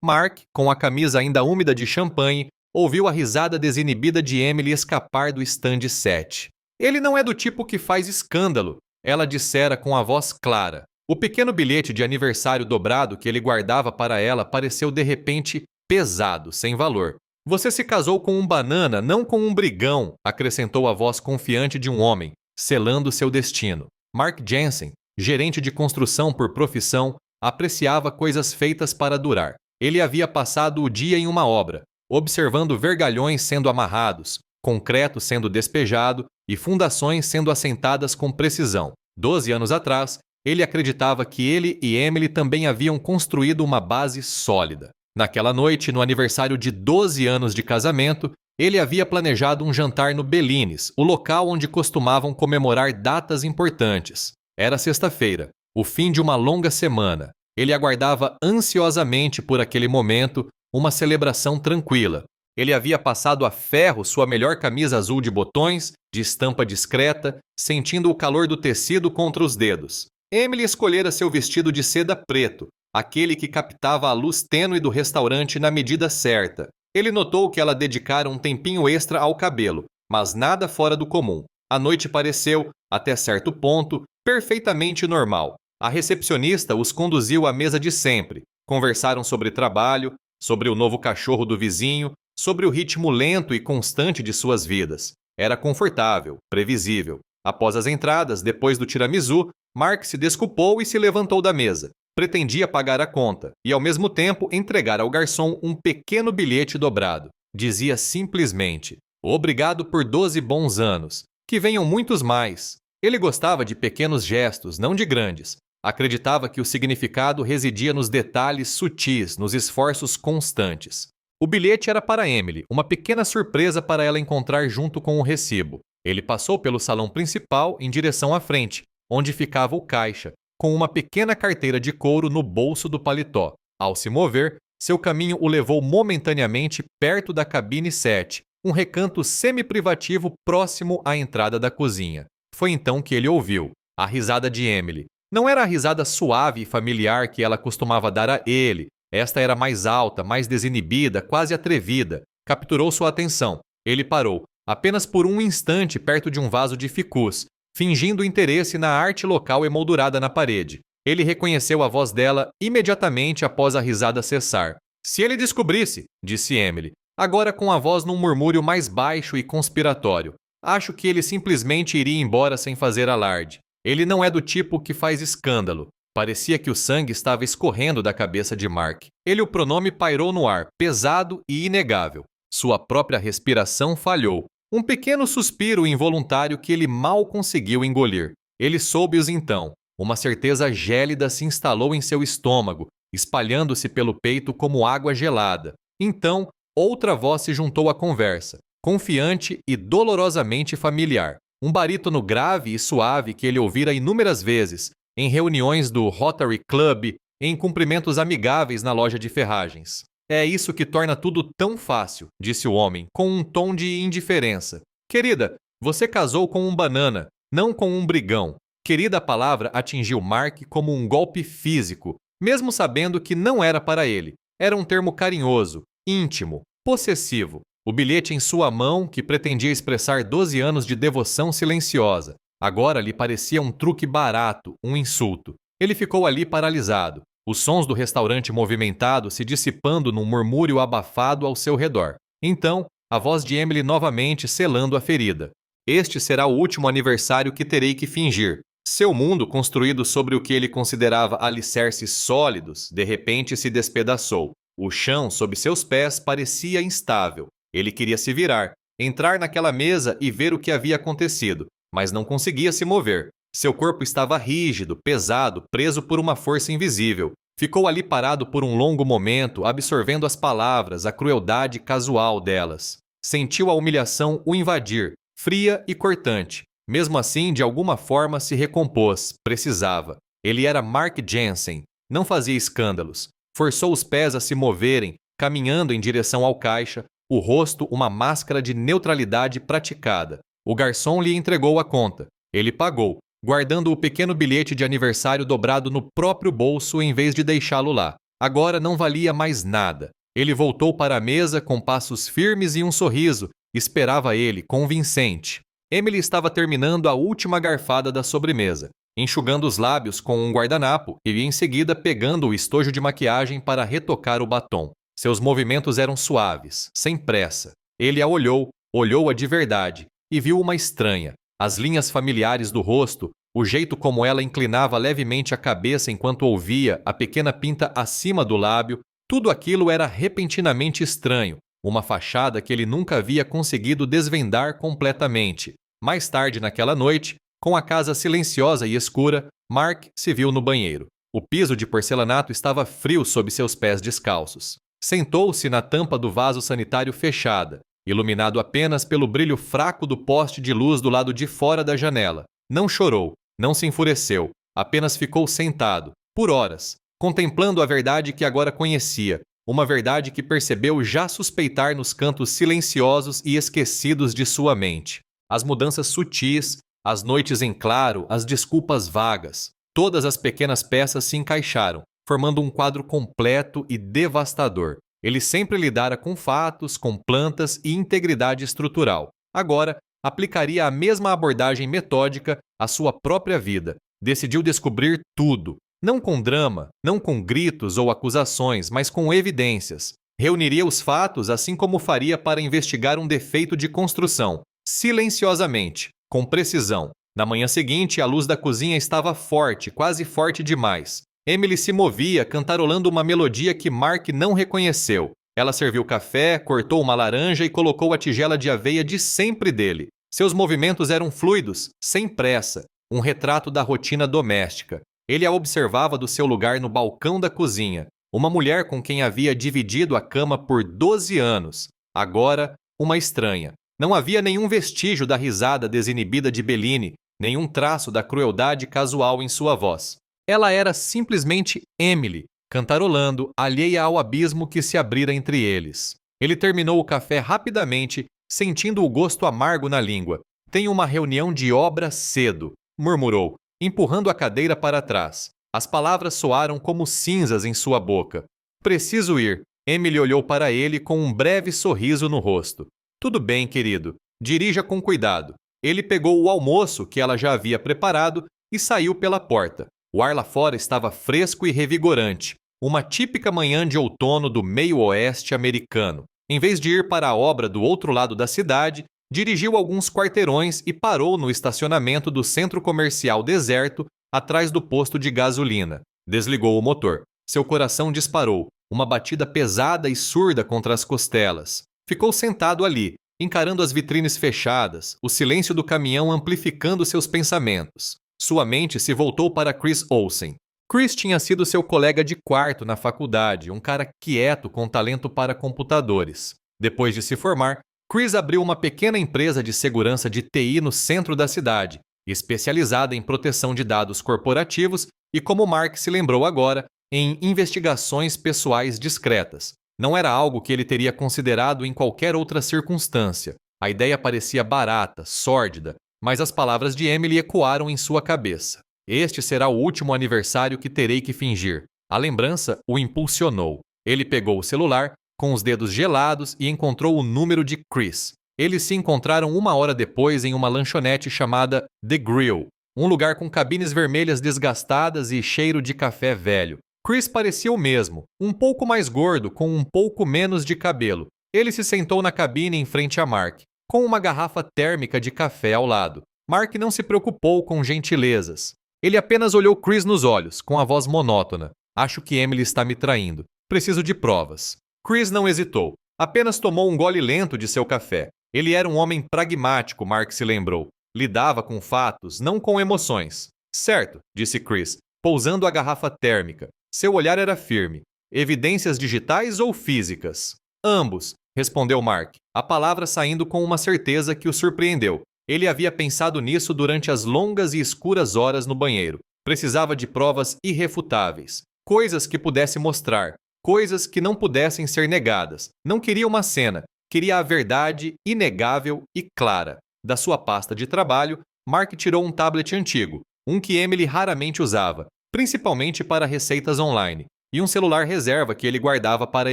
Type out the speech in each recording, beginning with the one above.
Mark, com a camisa ainda úmida de champanhe, ouviu a risada desinibida de Emily escapar do stand 7. Ele não é do tipo que faz escândalo, ela dissera com a voz clara. O pequeno bilhete de aniversário dobrado que ele guardava para ela pareceu de repente pesado, sem valor. Você se casou com um banana, não com um brigão, acrescentou a voz confiante de um homem, selando seu destino. Mark Jensen, gerente de construção por profissão, apreciava coisas feitas para durar. Ele havia passado o dia em uma obra, observando vergalhões sendo amarrados, concreto sendo despejado e fundações sendo assentadas com precisão. 12 anos atrás, ele acreditava que ele e Emily também haviam construído uma base sólida. Naquela noite, no aniversário de 12 anos de casamento, ele havia planejado um jantar no Bellini's, o local onde costumavam comemorar datas importantes. Era sexta-feira, o fim de uma longa semana. Ele aguardava ansiosamente por aquele momento, uma celebração tranquila. Ele havia passado a ferro sua melhor camisa azul de botões, de estampa discreta, sentindo o calor do tecido contra os dedos. Emily escolhera seu vestido de seda preto, aquele que captava a luz tênue do restaurante na medida certa. Ele notou que ela dedicara um tempinho extra ao cabelo, mas nada fora do comum. A noite pareceu, até certo ponto, perfeitamente normal. A recepcionista os conduziu à mesa de sempre. Conversaram sobre trabalho, sobre o novo cachorro do vizinho, sobre o ritmo lento e constante de suas vidas. Era confortável, previsível. Após as entradas, depois do tiramisu, Mark se desculpou e se levantou da mesa. Pretendia pagar a conta e, ao mesmo tempo, entregar ao garçom um pequeno bilhete dobrado. Dizia simplesmente: "Obrigado por 12 bons anos. Que venham muitos mais." Ele gostava de pequenos gestos, não de grandes. Acreditava que o significado residia nos detalhes sutis, nos esforços constantes. O bilhete era para Emily, uma pequena surpresa para ela encontrar junto com o recibo. Ele passou pelo salão principal em direção à frente, onde ficava o caixa, com uma pequena carteira de couro no bolso do paletó. Ao se mover, seu caminho o levou momentaneamente perto da cabine 7, um recanto semi-privativo próximo à entrada da cozinha. Foi então que ele ouviu a risada de Emily. Não era a risada suave e familiar que ela costumava dar a ele. Esta era mais alta, mais desinibida, quase atrevida. Capturou sua atenção. Ele parou, apenas por um instante perto de um vaso de ficus, fingindo interesse na arte local emoldurada na parede. Ele reconheceu a voz dela imediatamente após a risada cessar. "Se ele descobrisse", disse Emily, agora com a voz num murmúrio mais baixo e conspiratório. "Acho que ele simplesmente iria embora sem fazer alarde. Ele não é do tipo que faz escândalo." Parecia que o sangue estava escorrendo da cabeça de Mark. O pronome pairou no ar, pesado e inegável. Sua própria respiração falhou. Um pequeno suspiro involuntário que ele mal conseguiu engolir. Ele soube-os então. Uma certeza gélida se instalou em seu estômago, espalhando-se pelo peito como água gelada. Então, outra voz se juntou à conversa, confiante e dolorosamente familiar. Um barítono grave e suave que ele ouvira inúmeras vezes, em reuniões do Rotary Club, em cumprimentos amigáveis na loja de ferragens. "É isso que torna tudo tão fácil", disse o homem, com um tom de indiferença. "Querida, você casou com um banana, não com um brigão." Querida, a palavra atingiu Mark como um golpe físico, mesmo sabendo que não era para ele. Era um termo carinhoso, íntimo, possessivo. O bilhete em sua mão, que pretendia expressar 12 anos de devoção silenciosa, agora lhe parecia um truque barato, um insulto. Ele ficou ali paralisado, os sons do restaurante movimentado se dissipando num murmúrio abafado ao seu redor. Então, a voz de Emily novamente selando a ferida. "Este será o último aniversário que terei que fingir." Seu mundo, construído sobre o que ele considerava alicerces sólidos, de repente se despedaçou. O chão sob seus pés parecia instável. Ele queria se virar, entrar naquela mesa e ver o que havia acontecido, mas não conseguia se mover. Seu corpo estava rígido, pesado, preso por uma força invisível. Ficou ali parado por um longo momento, absorvendo as palavras, a crueldade casual delas. Sentiu a humilhação o invadir, fria e cortante. Mesmo assim, de alguma forma se recompôs, precisava. Ele era Mark Jensen, não fazia escândalos. Forçou os pés a se moverem, caminhando em direção ao caixa, o rosto uma máscara de neutralidade praticada. O garçom lhe entregou a conta. Ele pagou, guardando o pequeno bilhete de aniversário dobrado no próprio bolso em vez de deixá-lo lá. agora não valia mais nada. Ele voltou para a mesa com passos firmes e um sorriso. Esperava ele, convincente. Emily estava terminando a última garfada da sobremesa, enxugando os lábios com um guardanapo e em seguida pegando o estojo de maquiagem para retocar o batom. Seus movimentos eram suaves, sem pressa. Ele a olhou-a de verdade e viu uma estranha. As linhas familiares do rosto, o jeito como ela inclinava levemente a cabeça enquanto ouvia a pequena pinta acima do lábio, tudo aquilo era repentinamente estranho, uma fachada que ele nunca havia conseguido desvendar completamente. Mais tarde naquela noite, com a casa silenciosa e escura, Mark se viu no banheiro. O piso de porcelanato estava frio sob seus pés descalços. Sentou-se na tampa do vaso sanitário fechada, iluminado apenas pelo brilho fraco do poste de luz do lado de fora da janela. Não chorou, não se enfureceu, apenas ficou sentado, por horas, contemplando a verdade que agora conhecia, uma verdade que percebeu já suspeitar nos cantos silenciosos e esquecidos de sua mente. As mudanças sutis, as noites em claro, as desculpas vagas. Todas as pequenas peças se encaixaram, formando um quadro completo e devastador. Ele sempre lidara com fatos, com plantas e integridade estrutural. Agora, aplicaria a mesma abordagem metódica à sua própria vida. Decidiu descobrir tudo. Não com drama, não com gritos ou acusações, mas com evidências. Reuniria os fatos assim como faria para investigar um defeito de construção, silenciosamente, com precisão. Na manhã seguinte, a luz da cozinha estava forte, quase forte demais. Emily se movia, cantarolando uma melodia que Mark não reconheceu. Ela serviu café, cortou uma laranja e colocou a tigela de aveia de sempre dele. Seus movimentos eram fluidos, sem pressa, um retrato da rotina doméstica. Ele a observava do seu lugar no balcão da cozinha. Uma mulher com quem havia dividido a cama por 12 anos. Agora, uma estranha. Não havia nenhum vestígio da risada desinibida de Bellini, nenhum traço da crueldade casual em sua voz. Ela era simplesmente Emily, cantarolando, alheia ao abismo que se abrira entre eles. Ele terminou o café rapidamente, sentindo o gosto amargo na língua. Tenho uma reunião de obra cedo, murmurou, empurrando a cadeira para trás. As palavras soaram como cinzas em sua boca. Preciso ir. Emily olhou para ele com um breve sorriso no rosto. Tudo bem, querido. Dirija com cuidado. Ele pegou o almoço que ela já havia preparado e saiu pela porta. O ar lá fora estava fresco e revigorante. Uma típica manhã de outono do meio-oeste americano. Em vez de ir para a obra do outro lado da cidade, dirigiu alguns quarteirões e parou no estacionamento do centro comercial deserto, atrás do posto de gasolina. Desligou o motor. Seu coração disparou, uma batida pesada e surda contra as costelas. Ficou sentado ali, encarando as vitrines fechadas, o silêncio do caminhão amplificando seus pensamentos. Sua mente se voltou para Chris Olsen. Chris tinha sido seu colega de quarto na faculdade, um cara quieto com talento para computadores. Depois de se formar, Chris abriu uma pequena empresa de segurança de TI no centro da cidade, especializada em proteção de dados corporativos e, como Mark se lembrou agora, em investigações pessoais discretas. Não era algo que ele teria considerado em qualquer outra circunstância. A ideia parecia barata, sórdida, mas as palavras de Emily ecoaram em sua cabeça. Este será o último aniversário que terei que fingir. A lembrança o impulsionou. Ele pegou o celular, com os dedos gelados, e encontrou o número de Chris. Eles se encontraram 1 hora depois em uma lanchonete chamada The Grill, um lugar com cabines vermelhas desgastadas e cheiro de café velho. Chris parecia o mesmo, um pouco mais gordo, com um pouco menos de cabelo. Ele se sentou na cabine em frente a Mark, com uma garrafa térmica de café ao lado. Mark não se preocupou com gentilezas. Ele apenas olhou Chris nos olhos, com a voz monótona. Acho que Emily está me traindo. Preciso de provas. Chris não hesitou. Apenas tomou um gole lento de seu café. Ele era um homem pragmático, Mark se lembrou. Lidava com fatos, não com emoções. Certo, disse Chris, pousando a garrafa térmica. Seu olhar era firme. Evidências digitais ou físicas? Ambos, respondeu Mark, a palavra saindo com uma certeza que o surpreendeu. Ele havia pensado nisso durante as longas e escuras horas no banheiro. Precisava de provas irrefutáveis. Coisas que pudesse mostrar. Coisas que não pudessem ser negadas. Não queria uma cena. Queria a verdade inegável e clara. Da sua pasta de trabalho, Mark tirou um tablet antigo, um que Emily raramente usava, principalmente para receitas online. e um celular reserva que ele guardava para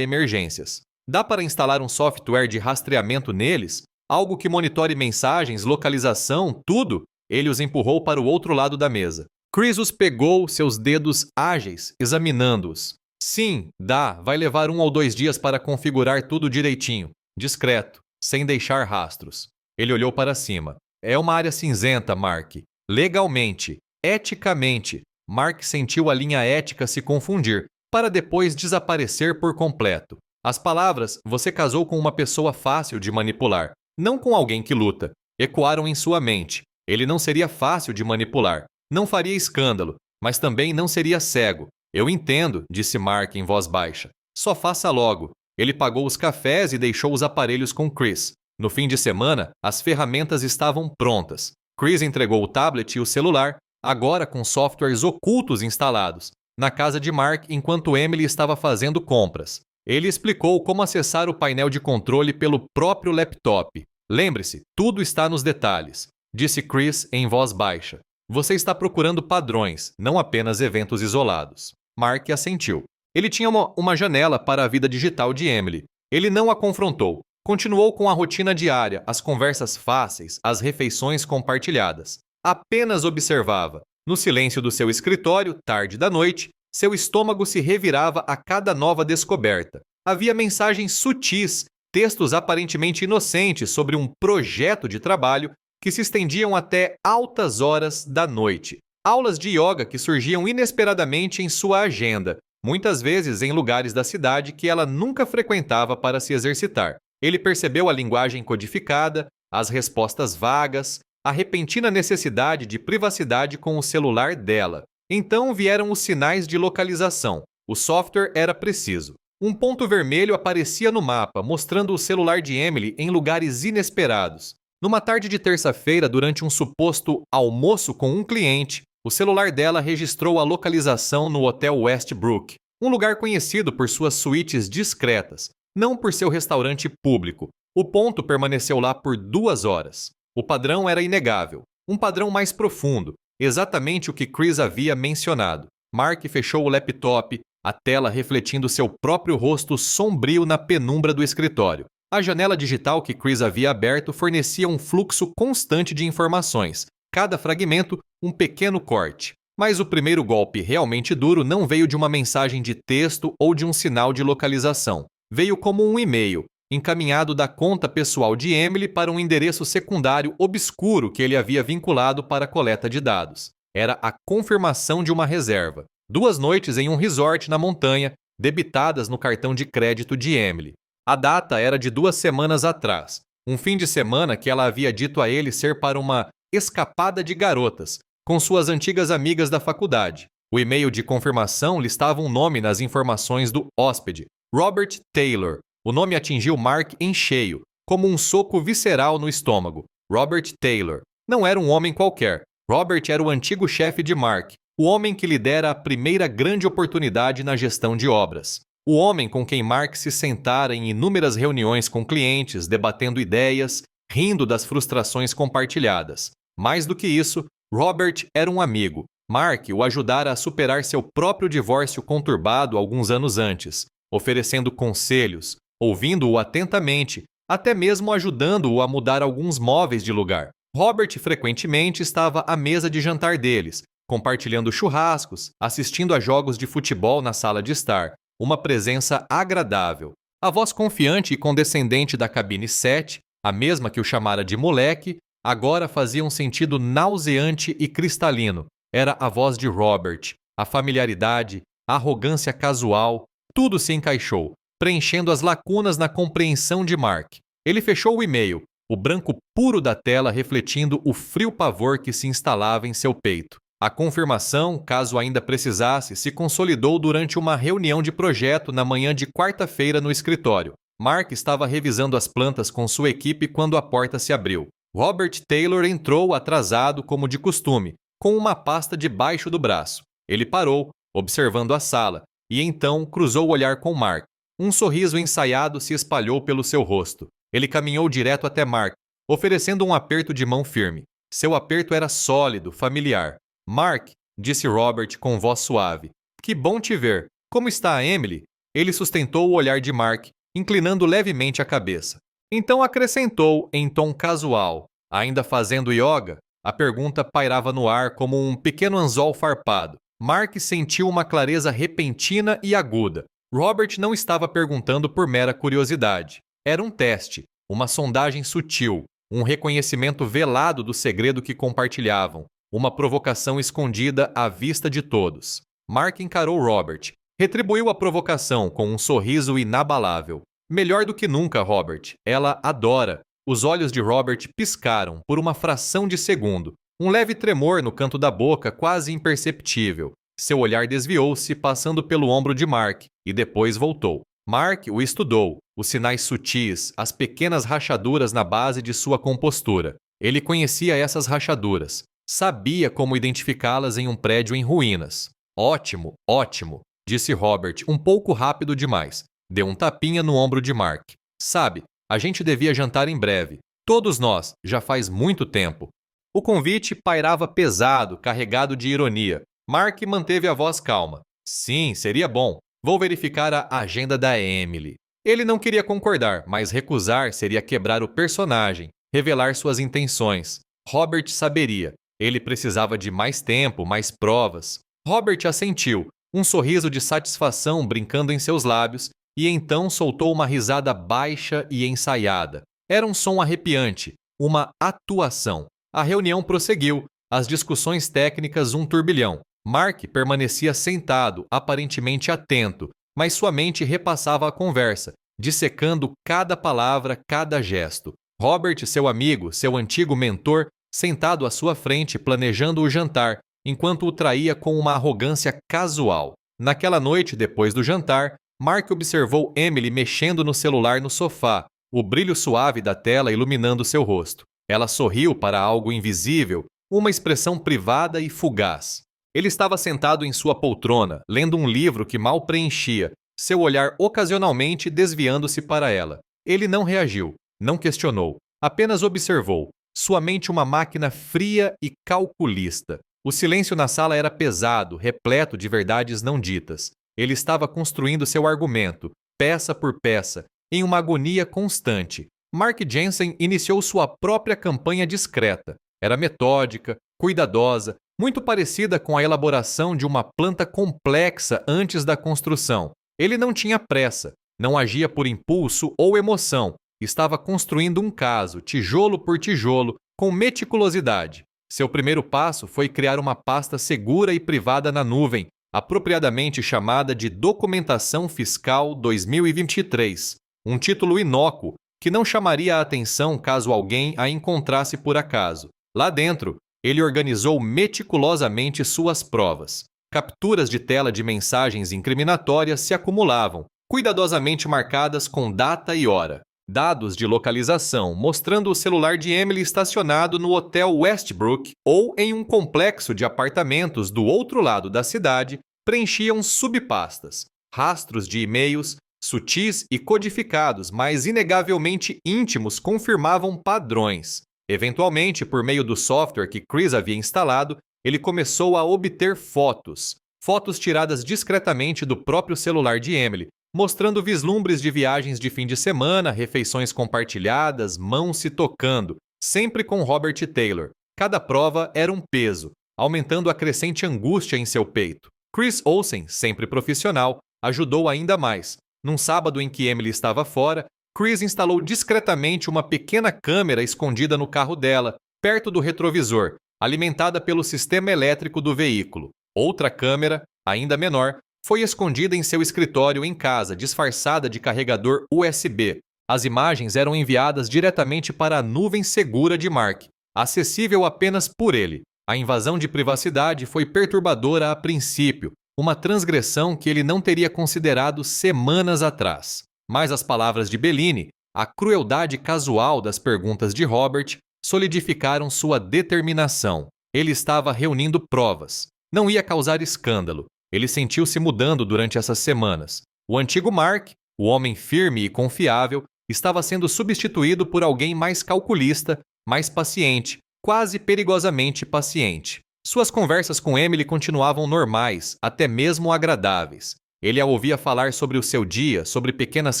emergências. Dá para instalar um software de rastreamento neles? Algo que monitore mensagens, localização, tudo? Ele os empurrou para o outro lado da mesa. Chris os pegou, seus dedos ágeis, examinando-os. Sim, dá, vai levar 1 ou 2 dias para configurar tudo direitinho, discreto, sem deixar rastros. Ele olhou para cima. É uma área cinzenta, Mark. Legalmente, eticamente. Mark sentiu a linha ética se confundir, para depois desaparecer por completo. As palavras, você casou com uma pessoa fácil de manipular, não com alguém que luta, ecoaram em sua mente. Ele não seria fácil de manipular, não faria escândalo, mas também não seria cego. Eu entendo, disse Mark em voz baixa. Só faça logo. Ele pagou os cafés e deixou os aparelhos com Chris. No fim de semana, as ferramentas estavam prontas. Chris entregou o tablet e o celular, agora com softwares ocultos instalados, na casa de Mark enquanto Emily estava fazendo compras. Ele explicou como acessar o painel de controle pelo próprio laptop. Lembre-se, tudo está nos detalhes, disse Chris em voz baixa. Você está procurando padrões, não apenas eventos isolados. Mark assentiu. Ele tinha uma janela para a vida digital de Emily. Ele não a confrontou. Continuou com a rotina diária, as conversas fáceis, as refeições compartilhadas. Apenas observava. No silêncio do seu escritório, tarde da noite, seu estômago se revirava a cada nova descoberta. Havia mensagens sutis, textos aparentemente inocentes sobre um projeto de trabalho que se estendiam até altas horas da noite. Aulas de yoga que surgiam inesperadamente em sua agenda, muitas vezes em lugares da cidade que ela nunca frequentava para se exercitar. Ele percebeu a linguagem codificada, as respostas vagas, a repentina necessidade de privacidade com o celular dela. Então vieram os sinais de localização. O software era preciso. Um ponto vermelho aparecia no mapa, mostrando o celular de Emily em lugares inesperados. Numa tarde de terça-feira, durante um suposto almoço com um cliente, o celular dela registrou a localização no Hotel Westbrook, um lugar conhecido por suas suítes discretas, não por seu restaurante público. O ponto permaneceu lá por 2 horas. O padrão era inegável, um padrão mais profundo, exatamente o que Chris havia mencionado. Mark fechou o laptop, a tela refletindo seu próprio rosto sombrio na penumbra do escritório. A janela digital que Chris havia aberto fornecia um fluxo constante de informações, cada fragmento um pequeno corte. Mas o primeiro golpe realmente duro não veio de uma mensagem de texto ou de um sinal de localização. Veio como um e-mail, encaminhado da conta pessoal de Emily para um endereço secundário obscuro que ele havia vinculado para a coleta de dados. Era a confirmação de uma reserva. 2 noites em um resort na montanha, debitadas no cartão de crédito de Emily. A data era de 2 semanas atrás, um fim de semana que ela havia dito a ele ser para uma escapada de garotas, com suas antigas amigas da faculdade. O e-mail de confirmação listava um nome nas informações do hóspede, Robert Taylor. O nome atingiu Mark em cheio, como um soco visceral no estômago. Robert Taylor. Não era um homem qualquer. Robert era o antigo chefe de Mark, o homem que lhe dera a primeira grande oportunidade na gestão de obras. O homem com quem Mark se sentara em inúmeras reuniões com clientes, debatendo ideias, rindo das frustrações compartilhadas. Mais do que isso, Robert era um amigo. Mark o ajudara a superar seu próprio divórcio conturbado alguns anos antes, oferecendo conselhos, ouvindo-o atentamente, até mesmo ajudando-o a mudar alguns móveis de lugar. Robert frequentemente estava à mesa de jantar deles, compartilhando churrascos, assistindo a jogos de futebol na sala de estar, uma presença agradável. A voz confiante e condescendente da cabine 7, a mesma que o chamara de moleque, agora fazia um sentido nauseante e cristalino. Era a voz de Robert. A familiaridade, a arrogância casual, tudo se encaixou, preenchendo as lacunas na compreensão de Mark. Ele fechou o e-mail, o branco puro da tela refletindo o frio pavor que se instalava em seu peito. A confirmação, caso ainda precisasse, se consolidou durante uma reunião de projeto na manhã de quarta-feira no escritório. Mark estava revisando as plantas com sua equipe quando a porta se abriu. Robert Taylor entrou atrasado como de costume, com uma pasta debaixo do braço. Ele parou, observando a sala, e então cruzou o olhar com Mark. Um sorriso ensaiado se espalhou pelo seu rosto. Ele caminhou direto até Mark, oferecendo um aperto de mão firme. Seu aperto era sólido, familiar. Mark, disse Robert com voz suave, que bom te ver. Como está a Emily? Ele sustentou o olhar de Mark, inclinando levemente a cabeça. Então acrescentou em tom casual, ainda fazendo yoga? A pergunta pairava no ar como um pequeno anzol farpado. Mark sentiu uma clareza repentina e aguda. Robert não estava perguntando por mera curiosidade. Era um teste, uma sondagem sutil, um reconhecimento velado do segredo que compartilhavam, uma provocação escondida à vista de todos. Mark encarou Robert. Retribuiu a provocação com um sorriso inabalável. Melhor do que nunca, Robert. Ela adora. Os olhos de Robert piscaram por uma fração de segundo. Um leve tremor no canto da boca, quase imperceptível. Seu olhar desviou-se, passando pelo ombro de Mark, e depois voltou. Mark o estudou, os sinais sutis, as pequenas rachaduras na base de sua compostura. Ele conhecia essas rachaduras. Sabia como identificá-las em um prédio em ruínas. Ótimo, ótimo, disse Robert, um pouco rápido demais. Deu um tapinha no ombro de Mark. Sabe, a gente devia jantar em breve. Todos nós, já faz muito tempo. O convite pairava pesado, carregado de ironia. Mark manteve a voz calma. Sim, seria bom. Vou verificar a agenda da Emily. Ele não queria concordar, mas recusar seria quebrar o personagem, revelar suas intenções. Robert saberia. Ele precisava de mais tempo, mais provas. Robert assentiu, um sorriso de satisfação brincando em seus lábios, e então soltou uma risada baixa e ensaiada. Era um som arrepiante, uma atuação. A reunião prosseguiu, as discussões técnicas um turbilhão. Mark permanecia sentado, aparentemente atento, mas sua mente repassava a conversa, dissecando cada palavra, cada gesto. Robert, seu amigo, seu antigo mentor, sentado à sua frente, planejando o jantar, enquanto o traía com uma arrogância casual. Naquela noite, depois do jantar, Mark observou Emily mexendo no celular no sofá, o brilho suave da tela iluminando seu rosto. Ela sorriu para algo invisível, uma expressão privada e fugaz. Ele estava sentado em sua poltrona, lendo um livro que mal preenchia, seu olhar ocasionalmente desviando-se para ela. Ele não reagiu, não questionou, apenas observou, sua mente uma máquina fria e calculista. O silêncio na sala era pesado, repleto de verdades não ditas. Ele estava construindo seu argumento, peça por peça, em uma agonia constante. Mark Jensen iniciou sua própria campanha discreta. Era metódica, cuidadosa, muito parecida com a elaboração de uma planta complexa antes da construção. Ele não tinha pressa, não agia por impulso ou emoção. Estava construindo um caso, tijolo por tijolo, com meticulosidade. Seu primeiro passo foi criar uma pasta segura e privada na nuvem, apropriadamente chamada de Documentação Fiscal 2023, um título inócuo que não chamaria a atenção caso alguém a encontrasse por acaso. Lá dentro, ele organizou meticulosamente suas provas. Capturas de tela de mensagens incriminatórias se acumulavam, cuidadosamente marcadas com data e hora. Dados de localização mostrando o celular de Emily estacionado no Hotel Westbrook ou em um complexo de apartamentos do outro lado da cidade preenchiam subpastas. Rastros de e-mails, sutis e codificados, mas inegavelmente íntimos, confirmavam padrões. Eventualmente, por meio do software que Chris havia instalado, ele começou a obter fotos. Fotos tiradas discretamente do próprio celular de Emily, mostrando vislumbres de viagens de fim de semana, refeições compartilhadas, mãos se tocando, sempre com Robert Taylor. Cada prova era um peso, aumentando a crescente angústia em seu peito. Chris Olsen, sempre profissional, ajudou ainda mais. Num sábado em que Emily estava fora, Chris instalou discretamente uma pequena câmera escondida no carro dela, perto do retrovisor, alimentada pelo sistema elétrico do veículo. Outra câmera, ainda menor, foi escondida em seu escritório em casa, disfarçada de carregador USB. As imagens eram enviadas diretamente para a nuvem segura de Mark, acessível apenas por ele. A invasão de privacidade foi perturbadora a princípio, uma transgressão que ele não teria considerado semanas atrás. Mas as palavras de Bellini, a crueldade casual das perguntas de Robert, solidificaram sua determinação. Ele estava reunindo provas. Não ia causar escândalo. Ele sentiu-se mudando durante essas semanas. O antigo Mark, o homem firme e confiável, estava sendo substituído por alguém mais calculista, mais paciente, quase perigosamente paciente. Suas conversas com Emily continuavam normais, até mesmo agradáveis. Ele a ouvia falar sobre o seu dia, sobre pequenas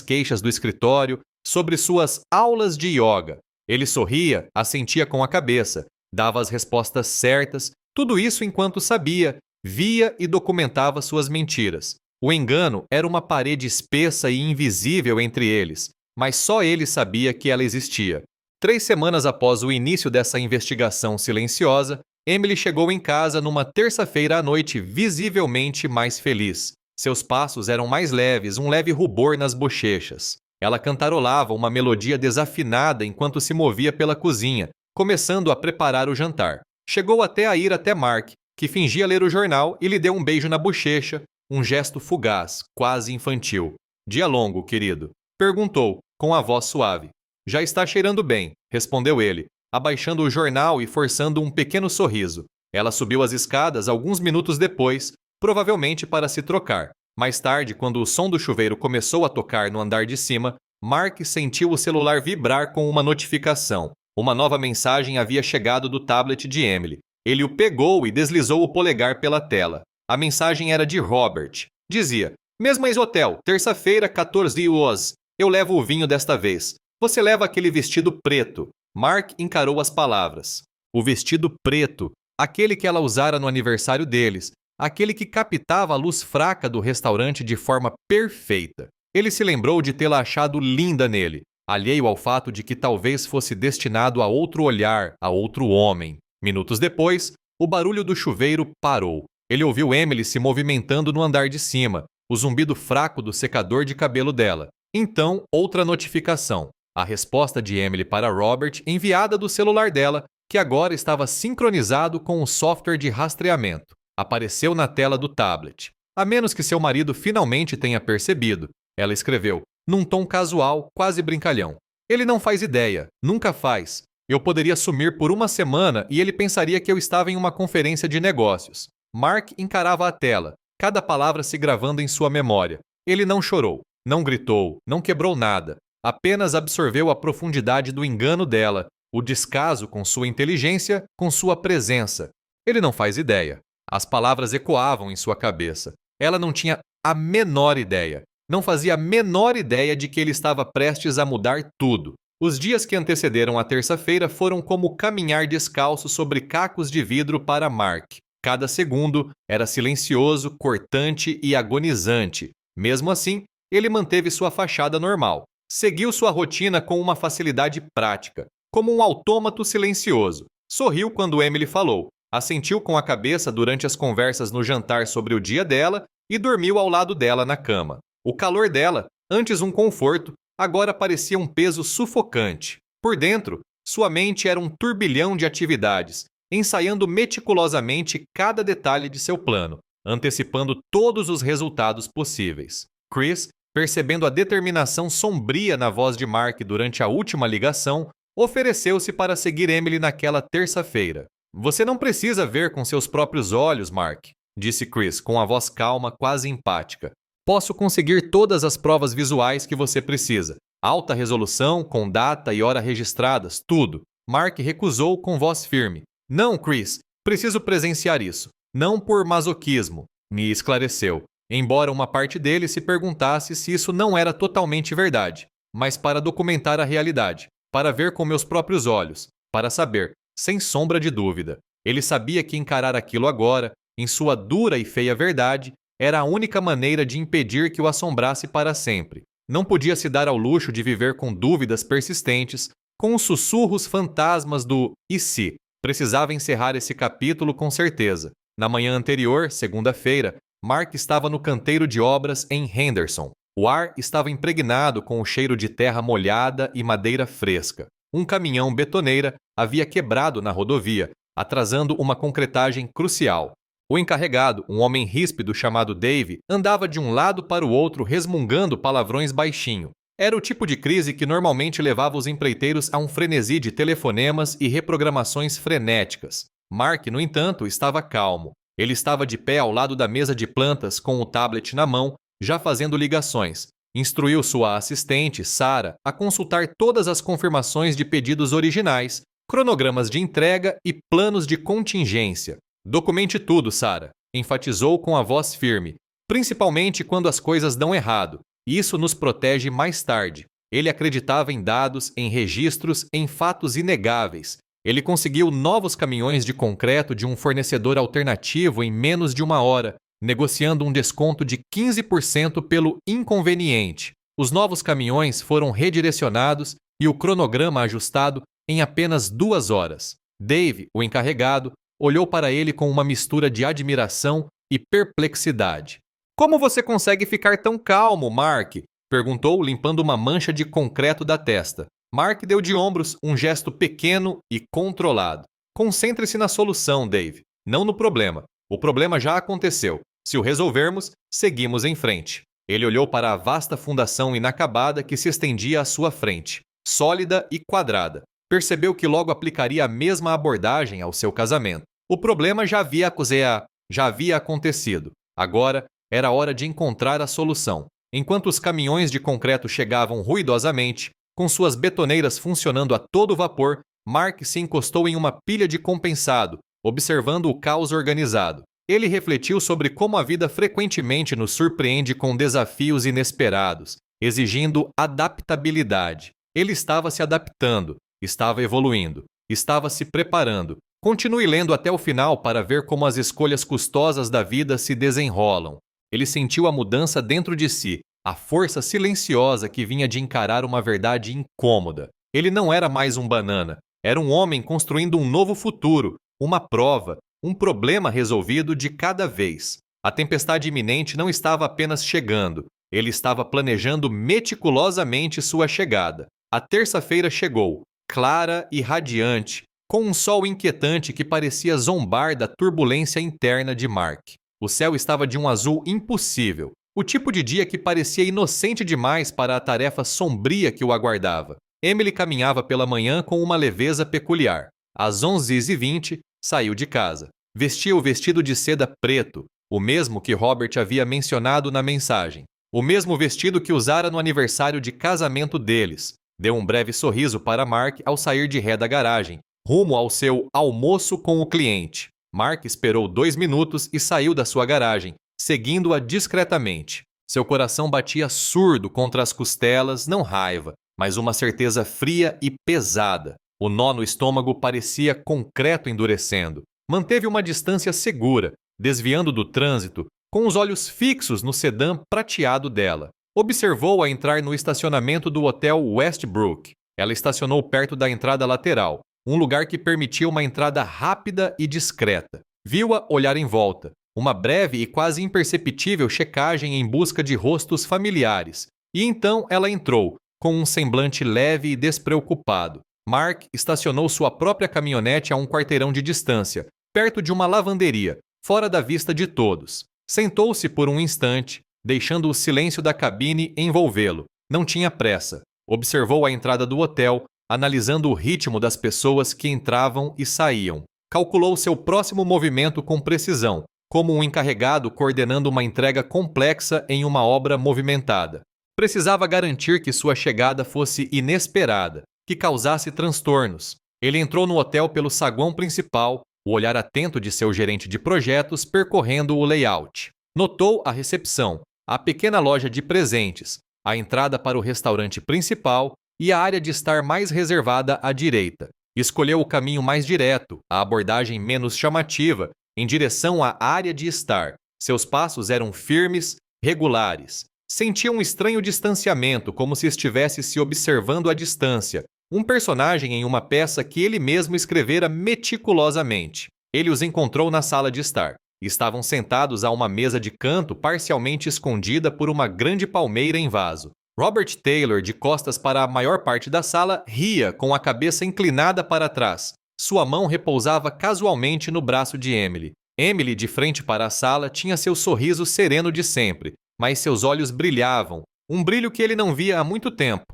queixas do escritório, sobre suas aulas de yoga. Ele sorria, assentia com a cabeça, dava as respostas certas, tudo isso enquanto sabia, via e documentava suas mentiras. O engano era uma parede espessa e invisível entre eles, mas só ele sabia que ela existia. 3 semanas após o início dessa investigação silenciosa, Emily chegou em casa numa terça-feira à noite visivelmente mais feliz. Seus passos eram mais leves, um leve rubor nas bochechas. Ela cantarolava uma melodia desafinada enquanto se movia pela cozinha, começando a preparar o jantar. Chegou até a ir até Mark, que fingia ler o jornal e lhe deu um beijo na bochecha, um gesto fugaz, quase infantil. Dia longo, querido? Perguntou, com a voz suave. Já está cheirando bem, respondeu ele, abaixando o jornal e forçando um pequeno sorriso. Ela subiu as escadas alguns minutos depois, provavelmente para se trocar. Mais tarde, quando o som do chuveiro começou a tocar no andar de cima, Mark sentiu o celular vibrar com uma notificação. Uma nova mensagem havia chegado do tablet de Emily. Ele o pegou e deslizou o polegar pela tela. A mensagem era de Robert. Dizia: Mesmo ex-hotel, terça-feira, 14 horas. Eu levo o vinho desta vez. Você leva aquele vestido preto. Mark encarou as palavras. O vestido preto, aquele que ela usara no aniversário deles, aquele que captava a luz fraca do restaurante de forma perfeita. Ele se lembrou de tê-la achado linda nele, alheio ao fato de que talvez fosse destinado a outro olhar, a outro homem. Minutos depois, o barulho do chuveiro parou. Ele ouviu Emily se movimentando no andar de cima, o zumbido fraco do secador de cabelo dela. Então, outra notificação. A resposta de Emily para Robert, enviada do celular dela, que agora estava sincronizado com o software de rastreamento. Apareceu na tela do tablet. A menos que seu marido finalmente tenha percebido, ela escreveu, num tom casual, quase brincalhão. Ele não faz ideia, nunca faz. Eu poderia sumir por uma semana e ele pensaria que eu estava em uma conferência de negócios. Mark encarava a tela, cada palavra se gravando em sua memória. Ele não chorou, não gritou, não quebrou nada. Apenas absorveu a profundidade do engano dela, o descaso com sua inteligência, com sua presença. Ele não faz ideia. As palavras ecoavam em sua cabeça. Ela não tinha a menor ideia. Não fazia a menor ideia de que ele estava prestes a mudar tudo. Os dias que antecederam a terça-feira foram como caminhar descalço sobre cacos de vidro para Mark. Cada segundo era silencioso, cortante e agonizante. Mesmo assim, ele manteve sua fachada normal. Seguiu sua rotina com uma facilidade prática, como um autômato silencioso. Sorriu quando Emily falou. Assentiu com a cabeça durante as conversas no jantar sobre o dia dela e dormiu ao lado dela na cama. O calor dela, antes um conforto, agora parecia um peso sufocante. Por dentro, sua mente era um turbilhão de atividades, ensaiando meticulosamente cada detalhe de seu plano, antecipando todos os resultados possíveis. Chris, percebendo a determinação sombria na voz de Mark durante a última ligação, ofereceu-se para seguir Emily naquela terça-feira. Você não precisa ver com seus próprios olhos, Mark, disse Chris com a voz calma, quase empática. Posso conseguir todas as provas visuais que você precisa. Alta resolução, com data e hora registradas, tudo. Mark recusou com voz firme. Não, Chris, preciso presenciar isso. Não por masoquismo, me esclareceu. Embora uma parte dele se perguntasse se isso não era totalmente verdade, mas para documentar a realidade, para ver com meus próprios olhos, para saber, sem sombra de dúvida. Ele sabia que encarar aquilo agora, em sua dura e feia verdade, era a única maneira de impedir que o assombrasse para sempre. Não podia se dar ao luxo de viver com dúvidas persistentes, com os sussurros fantasmas do "e se?". Precisava encerrar esse capítulo com certeza. Na manhã anterior, segunda-feira, Mark estava no canteiro de obras em Henderson. O ar estava impregnado com o cheiro de terra molhada e madeira fresca. Um caminhão betoneira havia quebrado na rodovia, atrasando uma concretagem crucial. O encarregado, um homem ríspido chamado Dave, andava de um lado para o outro resmungando palavrões baixinho. Era o tipo de crise que normalmente levava os empreiteiros a um frenesi de telefonemas e reprogramações frenéticas. Mark, no entanto, estava calmo. Ele estava de pé ao lado da mesa de plantas com o tablet na mão, já fazendo ligações. Instruiu sua assistente, Sarah, a consultar todas as confirmações de pedidos originais, cronogramas de entrega e planos de contingência. Documente tudo, Sarah, enfatizou com a voz firme. principalmente quando as coisas dão errado. Isso nos protege mais tarde. Ele acreditava em dados, em registros, em fatos inegáveis. Ele conseguiu novos caminhões de concreto de um fornecedor alternativo em menos de uma hora, negociando um desconto de 15% pelo inconveniente. Os novos caminhões foram redirecionados e o cronograma ajustado em apenas 2 horas. Dave, o encarregado, olhou para ele com uma mistura de admiração e perplexidade. "Como você consegue ficar tão calmo, Mark?" perguntou, limpando uma mancha de concreto da testa. Mark deu de ombros, um gesto pequeno e controlado. "Concentre-se na solução, Dave, não no problema. O problema já aconteceu. Se o resolvermos, seguimos em frente." Ele olhou para a vasta fundação inacabada que se estendia à sua frente, sólida e quadrada. Percebeu que logo aplicaria a mesma abordagem ao seu casamento. O problema já havia acontecido. Agora era hora de encontrar a solução. Enquanto os caminhões de concreto chegavam ruidosamente, com suas betoneiras funcionando a todo vapor, Mark se encostou em uma pilha de compensado, observando o caos organizado. Ele refletiu sobre como a vida frequentemente nos surpreende com desafios inesperados, exigindo adaptabilidade. Ele estava se adaptando, estava evoluindo, estava se preparando. Continue lendo até o final para ver como as escolhas custosas da vida se desenrolam. Ele sentiu a mudança dentro de si, a força silenciosa que vinha de encarar uma verdade incômoda. Ele não era mais um banana, era um homem construindo um novo futuro, uma prova, um problema resolvido de cada vez. A tempestade iminente não estava apenas chegando, ele estava planejando meticulosamente sua chegada. A terça-feira chegou, clara e radiante, com um sol inquietante que parecia zombar da turbulência interna de Mark. O céu estava de um azul impossível, o tipo de dia que parecia inocente demais para a tarefa sombria que o aguardava. Emily caminhava pela manhã com uma leveza peculiar. Às 11h20, saiu de casa. Vestia o vestido de seda preto, o mesmo que Robert havia mencionado na mensagem. O mesmo vestido que usara no aniversário de casamento deles. Deu um breve sorriso para Mark ao sair de ré da garagem, rumo ao seu almoço com o cliente. Mark esperou 2 minutos e saiu da sua garagem, seguindo-a discretamente. Seu coração batia surdo contra as costelas, não raiva, mas uma certeza fria e pesada. O nó no estômago parecia concreto endurecendo. Manteve uma distância segura, desviando do trânsito, com os olhos fixos no sedã prateado dela. Observou-a entrar no estacionamento do Hotel Westbrook. Ela estacionou perto da entrada lateral, um lugar que permitia uma entrada rápida e discreta. Viu-a olhar em volta, uma breve e quase imperceptível checagem em busca de rostos familiares. E então ela entrou, com um semblante leve e despreocupado. Mark estacionou sua própria caminhonete a um quarteirão de distância, perto de uma lavanderia, fora da vista de todos. Sentou-se por um instante, deixando o silêncio da cabine envolvê-lo. Não tinha pressa. Observou a entrada do hotel, analisando o ritmo das pessoas que entravam e saíam. Calculou seu próximo movimento com precisão, como um encarregado coordenando uma entrega complexa em uma obra movimentada. Precisava garantir que sua chegada fosse inesperada, que causasse transtornos. Ele entrou no hotel pelo saguão principal, o olhar atento de seu gerente de projetos percorrendo o layout. Notou a recepção, a pequena loja de presentes, a entrada para o restaurante principal e a área de estar mais reservada à direita. Escolheu o caminho mais direto, a abordagem menos chamativa, em direção à área de estar. Seus passos eram firmes, regulares. Sentia um estranho distanciamento, como se estivesse se observando à distância. Um personagem em uma peça que ele mesmo escrevera meticulosamente. Ele os encontrou na sala de estar. Estavam sentados a uma mesa de canto parcialmente escondida por uma grande palmeira em vaso. Robert Taylor, de costas para a maior parte da sala, ria com a cabeça inclinada para trás. Sua mão repousava casualmente no braço de Emily. Emily, de frente para a sala, tinha seu sorriso sereno de sempre, mas seus olhos brilhavam, um brilho que ele não via há muito tempo.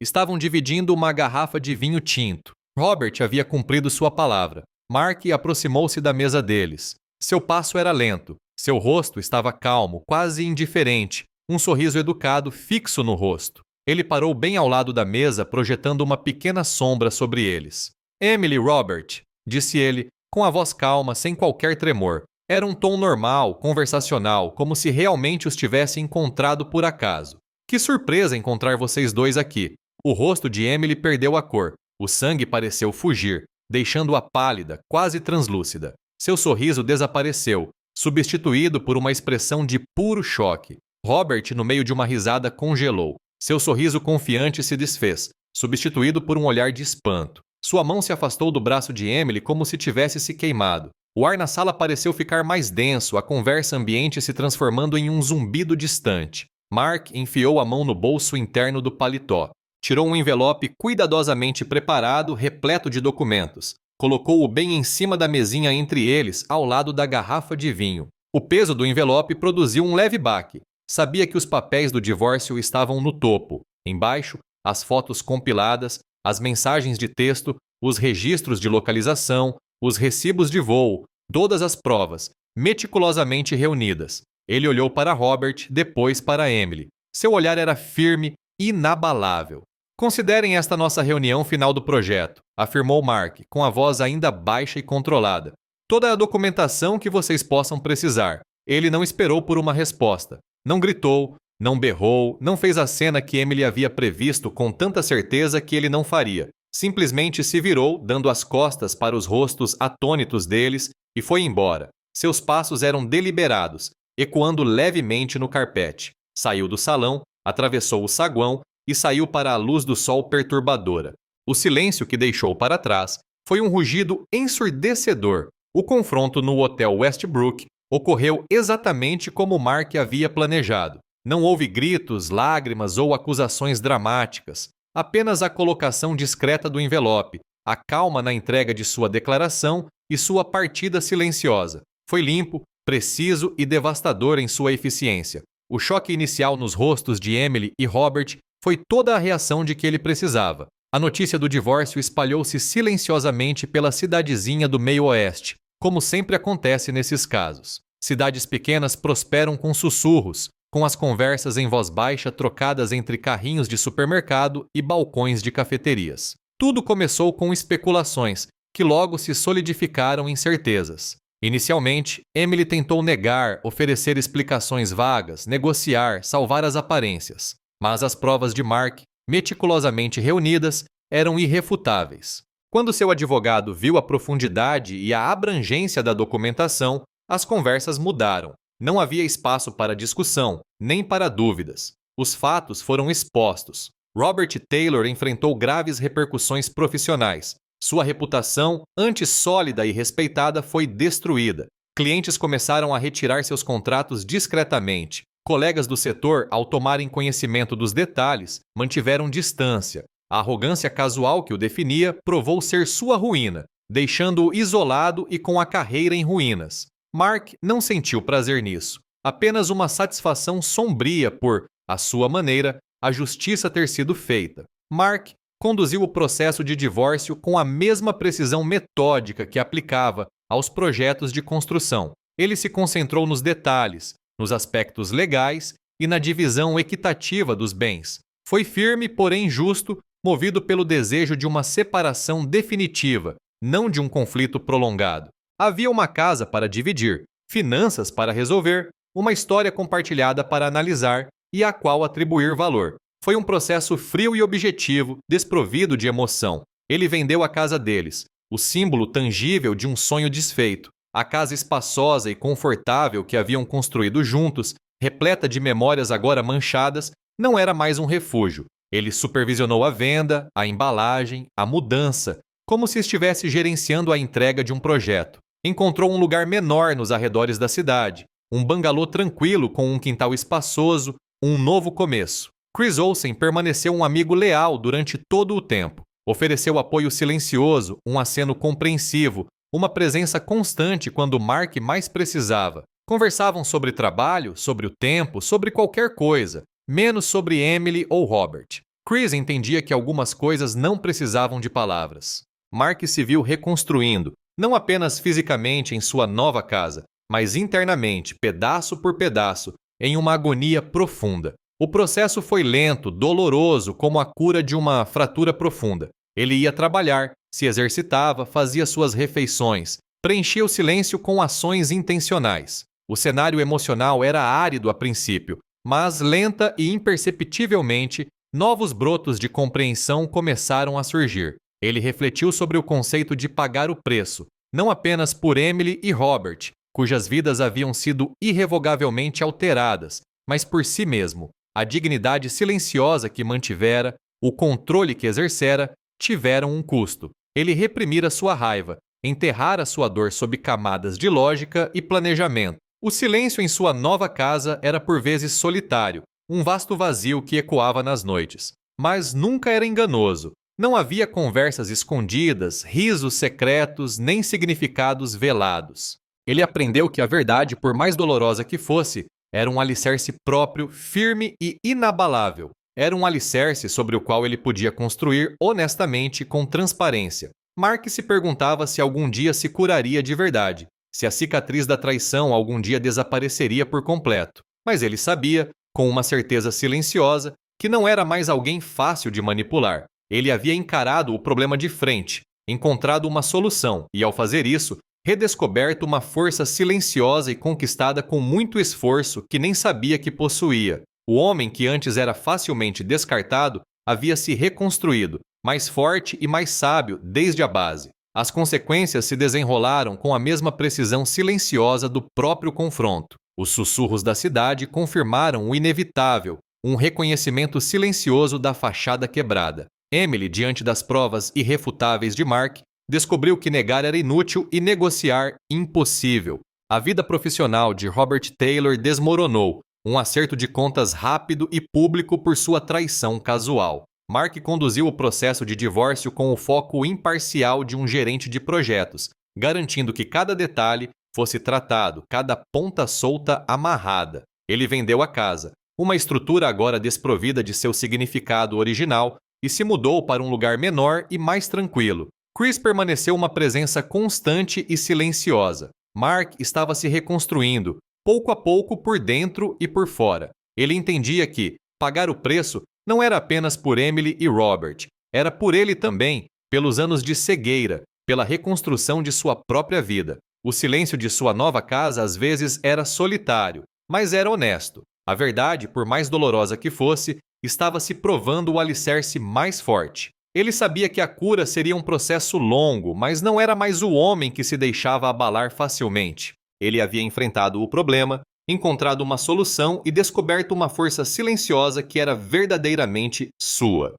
Estavam dividindo uma garrafa de vinho tinto. Robert havia cumprido sua palavra. Mark aproximou-se da mesa deles. Seu passo era lento. Seu rosto estava calmo, quase indiferente, um sorriso educado fixo no rosto. Ele parou bem ao lado da mesa, projetando uma pequena sombra sobre eles. "Emily, Robert", disse ele, com a voz calma, sem qualquer tremor. Era um tom normal, conversacional, como se realmente os tivesse encontrado por acaso. Que surpresa encontrar vocês dois aqui. O rosto de Emily perdeu a cor. O sangue pareceu fugir, deixando-a pálida, quase translúcida. Seu sorriso desapareceu, substituído por uma expressão de puro choque. Robert, no meio de uma risada, congelou. Seu sorriso confiante se desfez, substituído por um olhar de espanto. Sua mão se afastou do braço de Emily como se tivesse se queimado. O ar na sala pareceu ficar mais denso, a conversa ambiente se transformando em um zumbido distante. Mark enfiou a mão no bolso interno do paletó. Tirou um envelope cuidadosamente preparado, repleto de documentos. Colocou-o bem em cima da mesinha entre eles, ao lado da garrafa de vinho. O peso do envelope produziu um leve baque. Sabia que os papéis do divórcio estavam no topo. Embaixo, as fotos compiladas, as mensagens de texto, os registros de localização, os recibos de voo, todas as provas, meticulosamente reunidas. Ele olhou para Robert, depois para Emily. Seu olhar era firme, inabalável. Considerem esta nossa reunião final do projeto, afirmou Mark, com a voz ainda baixa e controlada. Toda a documentação que vocês possam precisar. Ele não esperou por uma resposta. Não gritou, não berrou, não fez a cena que Emily havia previsto com tanta certeza que ele não faria. Simplesmente se virou, dando as costas para os rostos atônitos deles, e foi embora. Seus passos eram deliberados, ecoando levemente no carpete. Saiu do salão, atravessou o saguão e saiu para a luz do sol perturbadora. O silêncio que deixou para trás foi um rugido ensurdecedor. O confronto no Hotel Westbrook ocorreu exatamente como Mark havia planejado. Não houve gritos, lágrimas ou acusações dramáticas. Apenas a colocação discreta do envelope, a calma na entrega de sua declaração e sua partida silenciosa. Foi limpo, preciso e devastador em sua eficiência. O choque inicial nos rostos de Emily e Robert foi toda a reação de que ele precisava. A notícia do divórcio espalhou-se silenciosamente pela cidadezinha do meio-oeste, como sempre acontece nesses casos. Cidades pequenas prosperam com sussurros, com as conversas em voz baixa trocadas entre carrinhos de supermercado e balcões de cafeterias. Tudo começou com especulações, que logo se solidificaram em certezas. Inicialmente, Emily tentou negar, oferecer explicações vagas, negociar, salvar as aparências. Mas as provas de Mark, meticulosamente reunidas, eram irrefutáveis. Quando seu advogado viu a profundidade e a abrangência da documentação, as conversas mudaram. Não havia espaço para discussão, nem para dúvidas. Os fatos foram expostos. Robert Taylor enfrentou graves repercussões profissionais. Sua reputação, antes sólida e respeitada, foi destruída. Clientes começaram a retirar seus contratos discretamente. Colegas do setor, ao tomarem conhecimento dos detalhes, mantiveram distância. A arrogância casual que o definia provou ser sua ruína, deixando-o isolado e com a carreira em ruínas. Mark não sentiu prazer nisso, apenas uma satisfação sombria por, à sua maneira, a justiça ter sido feita. Mark conduziu o processo de divórcio com a mesma precisão metódica que aplicava aos projetos de construção. Ele se concentrou nos detalhes, nos aspectos legais e na divisão equitativa dos bens. Foi firme, porém justo, movido pelo desejo de uma separação definitiva, não de um conflito prolongado. Havia uma casa para dividir, finanças para resolver, uma história compartilhada para analisar e à qual atribuir valor. Foi um processo frio e objetivo, desprovido de emoção. Ele vendeu a casa deles, o símbolo tangível de um sonho desfeito. A casa espaçosa e confortável que haviam construído juntos, repleta de memórias agora manchadas, não era mais um refúgio. Ele supervisionou a venda, a embalagem, a mudança, como se estivesse gerenciando a entrega de um projeto. Encontrou um lugar menor nos arredores da cidade, um bangalô tranquilo com um quintal espaçoso, um novo começo. Chris Olsen permaneceu um amigo leal durante todo o tempo. Ofereceu apoio silencioso, um aceno compreensivo, uma presença constante quando Mark mais precisava. Conversavam sobre trabalho, sobre o tempo, sobre qualquer coisa, menos sobre Emily ou Robert. Chris entendia que algumas coisas não precisavam de palavras. Mark se viu reconstruindo, não apenas fisicamente em sua nova casa, mas internamente, pedaço por pedaço, em uma agonia profunda. O processo foi lento, doloroso, como a cura de uma fratura profunda. Ele ia trabalhar, se exercitava, fazia suas refeições, preenchia o silêncio com ações intencionais. O cenário emocional era árido a princípio, mas lenta e imperceptivelmente, novos brotos de compreensão começaram a surgir. Ele refletiu sobre o conceito de pagar o preço, não apenas por Emily e Robert, cujas vidas haviam sido irrevogavelmente alteradas, mas por si mesmo. A dignidade silenciosa que mantivera, o controle que exercera, tiveram um custo. Ele reprimira sua raiva, enterrara sua dor sob camadas de lógica e planejamento. O silêncio em sua nova casa era por vezes solitário, um vasto vazio que ecoava nas noites. Mas nunca era enganoso. Não havia conversas escondidas, risos secretos, nem significados velados. Ele aprendeu que a verdade, por mais dolorosa que fosse, era um alicerce próprio, firme e inabalável. Era um alicerce sobre o qual ele podia construir honestamente com transparência. Mark se perguntava se algum dia se curaria de verdade, se a cicatriz da traição algum dia desapareceria por completo. Mas ele sabia, com uma certeza silenciosa, que não era mais alguém fácil de manipular. Ele havia encarado o problema de frente, encontrado uma solução e, ao fazer isso, redescoberto uma força silenciosa e conquistada com muito esforço que nem sabia que possuía. O homem que antes era facilmente descartado havia se reconstruído, mais forte e mais sábio desde a base. As consequências se desenrolaram com a mesma precisão silenciosa do próprio confronto. Os sussurros da cidade confirmaram o inevitável, um reconhecimento silencioso da fachada quebrada. Emily, diante das provas irrefutáveis de Mark, descobriu que negar era inútil e negociar impossível. A vida profissional de Robert Taylor desmoronou, um acerto de contas rápido e público por sua traição casual. Mark conduziu o processo de divórcio com o foco imparcial de um gerente de projetos, garantindo que cada detalhe fosse tratado, cada ponta solta amarrada. Ele vendeu a casa, uma estrutura agora desprovida de seu significado original, e se mudou para um lugar menor e mais tranquilo. Chris permaneceu uma presença constante e silenciosa. Mark estava se reconstruindo, pouco a pouco por dentro e por fora. Ele entendia que pagar o preço não era apenas por Emily e Robert, era por ele também, pelos anos de cegueira, pela reconstrução de sua própria vida. O silêncio de sua nova casa às vezes era solitário, mas era honesto. A verdade, por mais dolorosa que fosse, estava se provando o alicerce mais forte. Ele sabia que a cura seria um processo longo, mas não era mais o homem que se deixava abalar facilmente. Ele havia enfrentado o problema, encontrado uma solução e descoberto uma força silenciosa que era verdadeiramente sua.